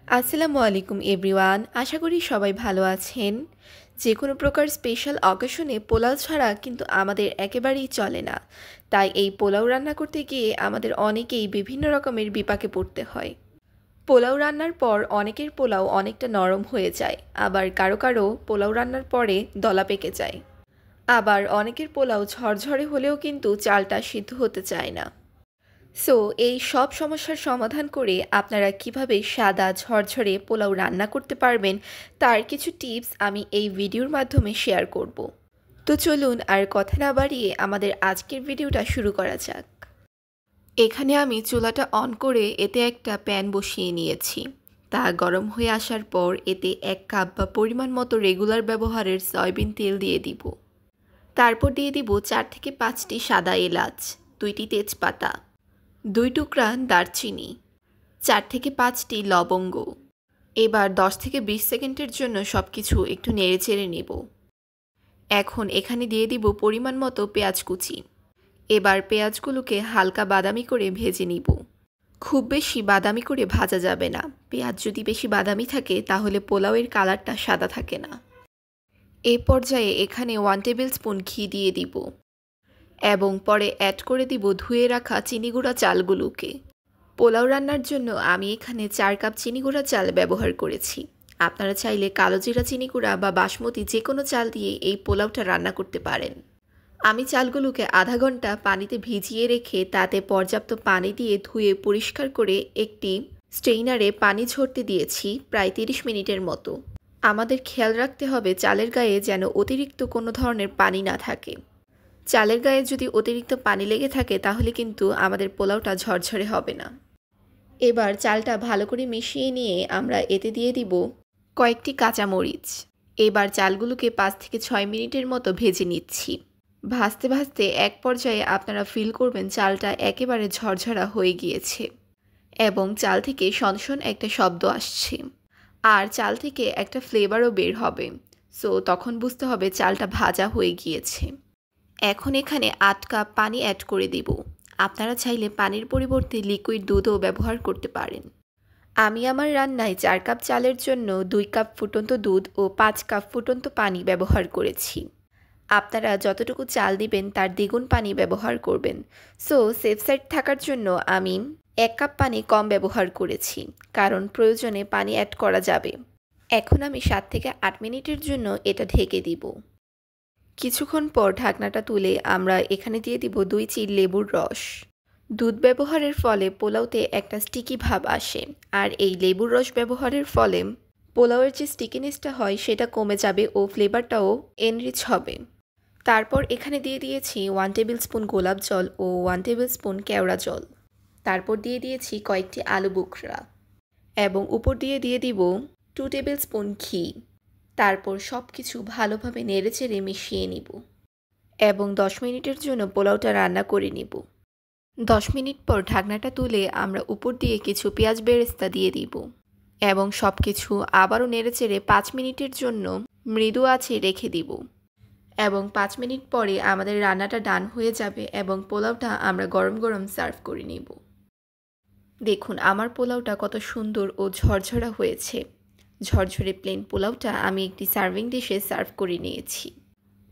আসসালামু আলাইকুম এভরিওয়ান, আশা করি সবাই ভালো আছেন। যে কোনো প্রকার স্পেশাল অকেশনে পোলাও ছাড়া কিন্তু আমাদের একেবারেই চলে না। তাই এই পোলাও রান্না করতে গিয়ে আমাদের অনেকেই বিভিন্ন রকমের বিপাকে পড়তে হয়। পোলাও রান্নার পর অনেকের পোলাও অনেকটা নরম হয়ে যায়, আবার কারো কারো পোলাও রান্নার পরে দলা পেকে যায়। আবার অনেকের পোলাও ঝরঝরে হলেও কিন্তু চালটা সিদ্ধ হতে চায় না। সো এই সব সমস্যার সমাধান করে আপনারা কিভাবে সাদা ঝরঝরে পোলাও রান্না করতে পারবেন তার কিছু টিপস আমি এই ভিডিওর মাধ্যমে শেয়ার করব। তো চলুন আর কথা না বাড়িয়ে আমাদের আজকের ভিডিওটা শুরু করা যাক। এখানে আমি চুলাটা অন করে এতে একটা প্যান বসিয়ে নিয়েছি। তা গরম হয়ে আসার পর এতে 1 কাপ বা পরিমাণ মতো রেগুলার ব্যবহারের সয়াবিন তেল দিয়ে দিব। তারপর দিয়ে দিব 4 থেকে 5টি সাদা এলাচ, 2টি তেজপাতা, 2 টুকরা দারচিনি, 4 থেকে 5টি লবঙ্গ। এবার 10 থেকে 20 সেকেন্ডের জন্য সব কিছু একটু নেড়েচেড়ে নেব। এখন এখানে দিয়ে দিব পরিমাণ মতো পেঁয়াজ কুচি। এবার পেঁয়াজগুলোকে হালকা বাদামি করে ভেজে নিব। খুব বেশি বাদামি করে ভাজা যাবে না। পেঁয়াজ যদি বেশি বাদামি থাকে তাহলে পোলাওয়ের কালারটা সাদা থাকে না। এই পর্যায়ে এখানে 1 টেবিল স্পুন ঘি দিয়ে দিব এবং পরে অ্যাড করে দিব ধুয়ে রাখা চিনিগুঁড়া চালগুলোকে। পোলাও রান্নার জন্য আমি এখানে 4 কাপ চিনিগুঁড়া চাল ব্যবহার করেছি। আপনারা চাইলে কালো জিরা চিনিগুঁড়া বা বাসমতি যে কোনো চাল দিয়ে এই পোলাওটা রান্না করতে পারেন। আমি চালগুলোকে আধা ঘন্টা পানিতে ভিজিয়ে রেখে তাতে পর্যাপ্ত পানি দিয়ে ধুয়ে পরিষ্কার করে একটি স্ট্রেইনারে পানি ঝরতে দিয়েছি প্রায় 30 মিনিটের মতো। আমাদের খেয়াল রাখতে হবে চালের গায়ে যেন অতিরিক্ত কোনো ধরনের পানি না থাকে। চালের গায়ে যদি অতিরিক্ত পানি লেগে থাকে তাহলে কিন্তু আমাদের পোলাওটা ঝরঝরে হবে না। এবার চালটা ভালো করে মিশিয়ে নিয়ে আমরা এতে দিয়ে দিব কয়েকটি কাঁচামরিচ। এবার চালগুলোকে 5 থেকে 6 মিনিটের মতো ভেজে নিচ্ছি। ভাজতে ভাজতে এক পর্যায়ে আপনারা ফিল করবেন চালটা একেবারে ঝরঝরা হয়ে গিয়েছে এবং চাল থেকে সনসন একটা শব্দ আসছে আর চাল থেকে একটা ফ্লেভারও বের হবে। সো তখন বুঝতে হবে চালটা ভাজা হয়ে গিয়েছে। এখন এখানে 8 কাপ পানি অ্যাড করে দেব। আপনারা চাইলে পানির পরিবর্তে লিকুইড দুধও ব্যবহার করতে পারেন। আমি আমার রান্নায় 4 কাপ চালের জন্য 2 কাপ ফুটন্ত দুধ ও 5 কাপ ফুটন্ত পানি ব্যবহার করেছি। আপনারা যতটুকু চাল দিবেন তার দ্বিগুণ পানি ব্যবহার করবেন। সো সেফ সাইড থাকার জন্য আমি 1 কাপ পানি কম ব্যবহার করেছি, কারণ প্রয়োজনে পানি অ্যাড করা যাবে। এখন আমি 7 থেকে 8 মিনিটের জন্য এটা ঢেকে দিব। কিছুক্ষণ পর ঢাকনাটা তুলে আমরা এখানে দিয়ে দিব 2 চিল লেবুর রস। দুধ ব্যবহারের ফলে পোলাওতে একটা স্টিকি ভাব আসে, আর এই লেবুর রস ব্যবহারের ফলে পোলাওয়ের যে স্টিকিনেসটা হয় সেটা কমে যাবে ও ফ্লেভারটাও এনরিচ হবে। তারপর এখানে দিয়ে দিয়েছি 1 টেবিল স্পুন গোলাপ জল ও 1 টেবিল স্পুন কেওড়া জল। তারপর দিয়ে দিয়েছি কয়েকটি আলু বোখরা এবং উপর দিয়ে দিব 2 টেবিল স্পুন ঘি। তারপর সব কিছু ভালোভাবে নেড়েচেড়ে মিশিয়ে নিব এবং 10 মিনিটের জন্য পোলাওটা রান্না করে নিব। 10 মিনিট পর ঢাকনাটা তুলে আমরা উপর দিয়ে কিছু পেঁয়াজ বেরেস্তা দিয়ে দিব এবং সব কিছু আবারও নেড়েচেড়ে 5 মিনিটের জন্য মৃদু আঁচে রেখে দিব এবং 5 মিনিট পরে আমাদের রান্নাটা ডান হয়ে যাবে এবং পোলাওটা আমরা গরম গরম সার্ভ করে নিব। দেখুন আমার পোলাওটা কত সুন্দর ও ঝরঝরা হয়েছে। ঝরঝরে প্লেন পোলাওটা আমি একটি সার্ভিং ডিশে সার্ভ করে নিয়েছি।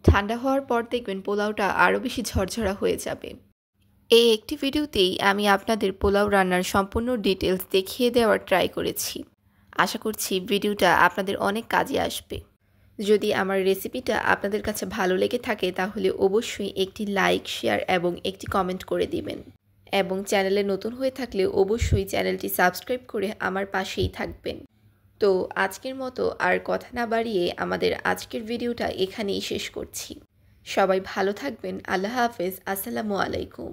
ঠান্ডা হওয়ার পর দেখবেন পোলাওটা আরও বেশি ঝরঝরা হয়ে যাবে। এই একটি ভিডিওতেই আমি আপনাদের পোলাও রান্নার সম্পূর্ণ ডিটেলস দেখিয়ে দেওয়ার ট্রাই করেছি। আশা করছি ভিডিওটা আপনাদের অনেক কাজে আসবে। যদি আমার রেসিপিটা আপনাদের কাছে ভালো লেগে থাকে তাহলে অবশ্যই একটি লাইক, শেয়ার এবং একটি কমেন্ট করে দিবেন এবং চ্যানেলে নতুন হয়ে থাকলে অবশ্যই চ্যানেলটি সাবস্ক্রাইব করে আমার পাশেই থাকবেন। তো আজকের মতো আর কথা না বাড়িয়ে আমাদের আজকের ভিডিওটা এখানেই শেষ করছি। সবাই ভালো থাকবেন। আল্লাহ হাফেজ। আসসালামু আলাইকুম।